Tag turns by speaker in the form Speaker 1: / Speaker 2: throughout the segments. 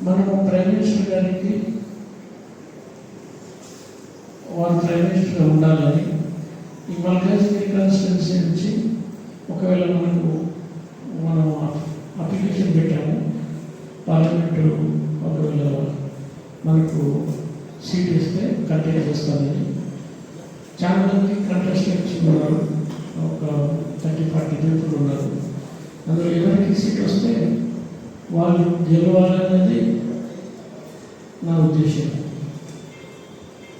Speaker 1: మనము prime minister గారికి వారు ప్రైమ్ మినిస్టర్గా ఉండాలని ఈ మల్కాజ్గిరి కాన్స్టిట్యున్సీ నుంచి ఒకవేళ మనం అప్లికేషన్ పెట్టాము పార్లమెంటు ఒకవేళ మనకు సీట్ ఇస్తే కంటెస్ట్ చేస్తానని. చాలా మంది కంటెస్టెంట్స్ ఉన్నారు, ఒక 30-40 పీపుల్ ఉన్నారు. అందులో ఎవరికి సీట్ వస్తే వాళ్ళు గెలవాలనేది నా ఉద్దేశం.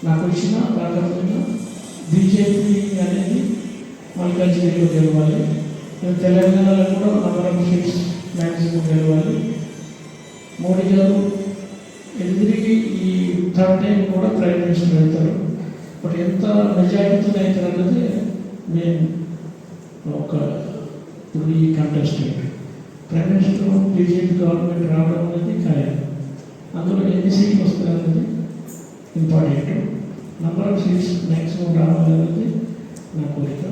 Speaker 1: నాకు ఇచ్చిన కాకపోయినా బీజేపీ అనేది మల్కాజ్గిరిలో గెలవాలి. తెలంగాణలో కూడా నంబర్ ఆఫ్ సీట్స్ మ్యాక్సిమం గెలవాలి. మోడీ గారు ఎదురికి ఈ థర్డ్ టైం కూడా ప్రైమ్ మినిస్టర్ అవుతారు. బట్ ఎంత మెజారిటీతో అవుతారు అన్నది నేను ఒక ఇప్పుడు ఈ contestant prime minister BJP government రావడం అనేది ఖాయం. అందులో ఎన్ని సీట్లు వస్తాయన్నది important. Number of seats maximum రావాలన్నది నా కోరిక.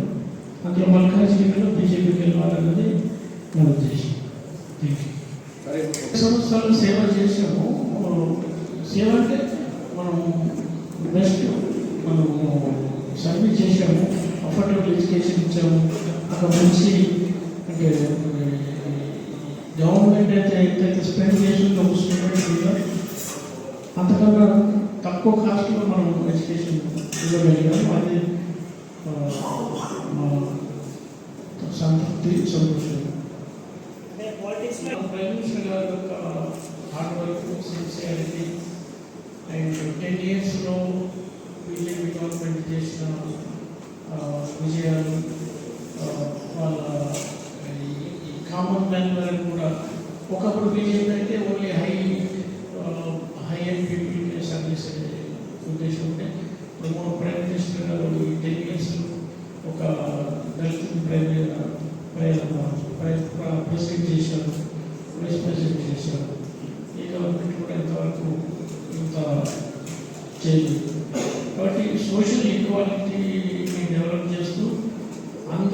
Speaker 1: అందులో మల్కాజ్గిరిలో బీజేపీ గెలవాలన్నది నా ఉద్దేశం. Thank you. సంవత్సరాలు సేవ చేసాము. సేవ అంటే మనం బెస్ట్ మనము సర్వీస్ చేసాము, అఫోర్డబుల్ ఎడ్యుకేషన్ ఇచ్చాము. అక్కడ మంచి అంటే గవర్నమెంట్ అయితే ఎంతైతే స్పెండ్ చేసిందో స్టూడెంట్స్ మీద అంతకన్నా తక్కువ కాస్ట్లో మనం ఎడ్యుకేషన్ ఇవ్వగలిగాము. అది సంతృప్తి, సంతోషం. ప్రైమ్ మినిస్టర్ గారి యొక్క హార్డ్ వర్క్, సిన్సియారిటీ అండ్ 10 yearsలో బీజేపీ గవర్నమెంట్ చేసిన విజయాలు, వాళ్ళ ఈ కామన్ మ్యాన్ వరకు కూడా ఒకప్పుడు బీజేపీ అయితే ఓన్లీ హై అండ్ పీపుల్కి సర్వీస్ ఉద్దేశం ఉంటే ఇప్పుడు ప్రైమ్ మినిస్టర్ గారు ఈ 10 years ఒక దళిత ప్రెసిడెంట్ చేశారు, వైస్ ప్రెసిడెంట్ చేశారు. ఈ గవర్నమెంట్ కూడా ఇంతవరకు ఇంత చేయలేదు. కాబట్టి సోషల్ ఈక్వాలిటీని డెవలప్ చేస్తూ అందరూ